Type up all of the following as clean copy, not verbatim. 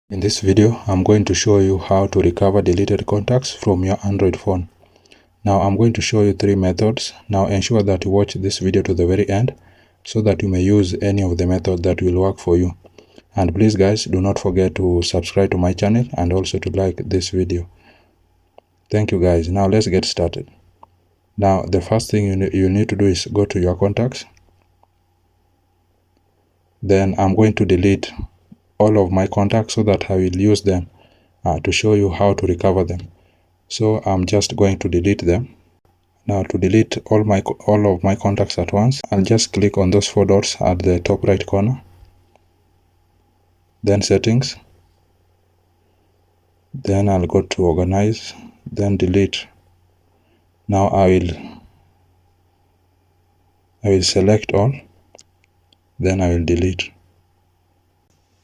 In this video, I'm going to show you how to recover deleted contacts from your Android phone. Now, I'm going to show you 3 methods. Now, ensure that you watch this video to the very end so that you may use any of the methods that will work for you. And please guys, do not forget to subscribe to my channel and also to like this video. Thank you guys. Now, let's get started. Now, the first thing you need to do is go to your contacts. Then I'm going to delete all of my contacts so that I will use them to show you how to recover them. So I'm just going to delete them. Now to delete all of my contacts at once, I'll just click on those 4 dots at the top right corner. Then settings. Then I'll go to organize, then delete. Now I will select all, then I will delete.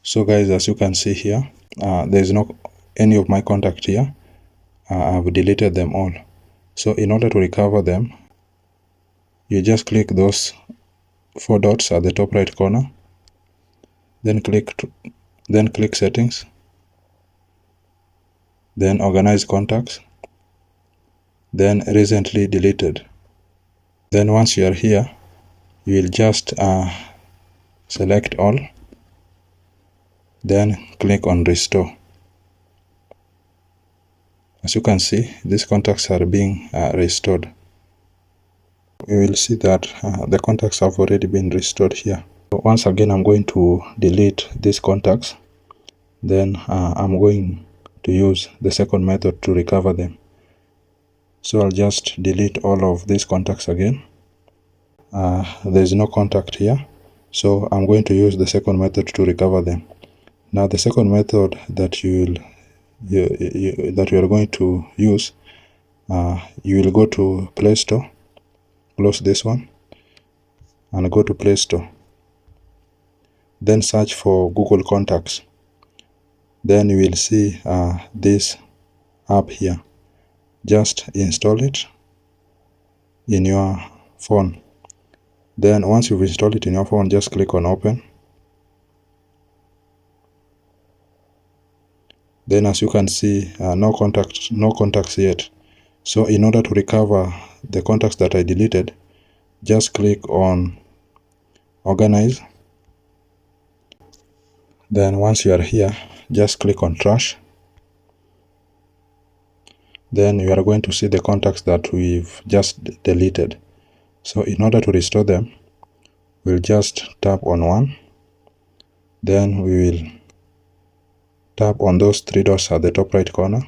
So guys, as you can see here, there's no any of my contact here. I've deleted them all. So in order to recover them, you just click those 4 dots at the top right corner, then click settings, then organize contacts, then recently deleted. Then once you are here, you will just select all, then click on restore. As you can see, these contacts are being restored. You will see that the contacts have already been restored here. So once again, I'm going to delete these contacts. Then I'm going to use the second method to recover them. So I'll just delete all of these contacts again. There's no contact here. So I'm going to use the second method to recover them. Now the second method that you are going to use, you will go to Play Store, close this one, and go to Play Store. Then search for Google Contacts. Then you will see this app here. Just install it in your phone. Then once you've installed it in your phone, just click on Open. Then as you can see, no contacts yet. So in order to recover the contacts that I deleted, just click on Organize. Then once you are here, just click on Trash. Then you are going to see the contacts that we've just deleted. So in order to restore them, we'll just tap on one. Then we will tap on those 3 dots at the top right corner.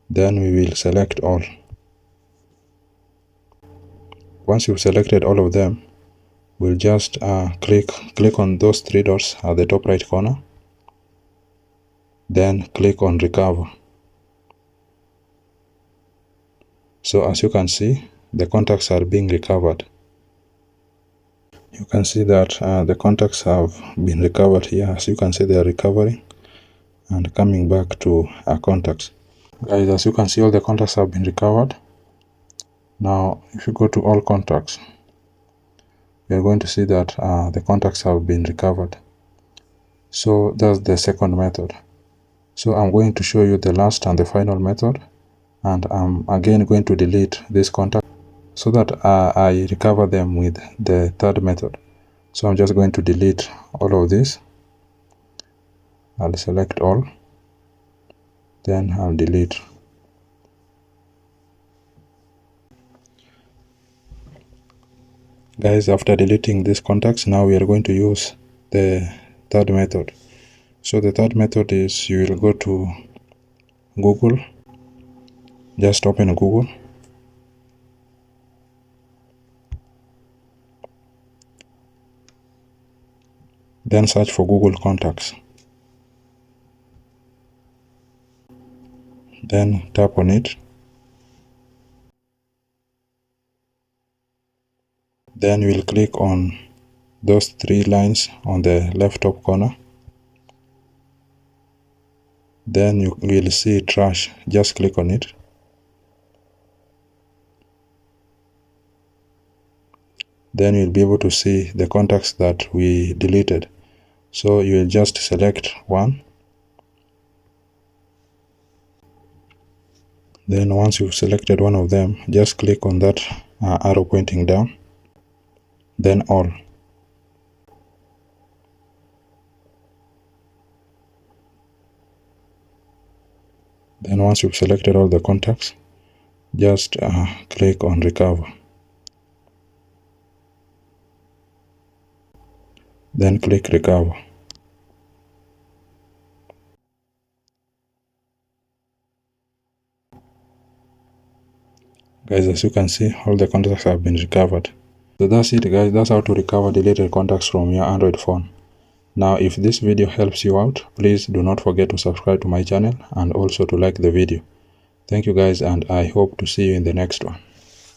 Then we will select all. Once you've selected all of them, we'll just click on those 3 dots at the top right corner. Then click on Recover. So as you can see, the contacts are being recovered. You can see that the contacts have been recovered here. As you can see, they are recovering and coming back to our contacts. Guys, as you can see, all the contacts have been recovered. Now, if you go to all contacts, you're going to see that the contacts have been recovered. So that's the second method. So I'm going to show you the last and the final method, and I'm again going to delete this contact so that I recover them with the third method. So I'm just going to delete all of this. I'll select all, then I'll delete. Guys, after deleting these contacts, now we are going to use the third method. So the third method is you will go to Google. Just open Google. Then search for Google Contacts. Then tap on it. Then you will click on those 3 lines on the left top corner. Then you will see Trash. Just click on it. Then you'll be able to see the contacts that we deleted. So you will just select one, Then once you've selected one of them, just click on that arrow pointing down, then all. Then once you've selected all the contacts, just click on recover. Then click recover. Guys, as you can see, all the contacts have been recovered. So that's it guys, that's how to recover deleted contacts from your Android phone. Now if this video helps you out, please do not forget to subscribe to my channel and also to like the video. Thank you guys, and I hope to see you in the next one.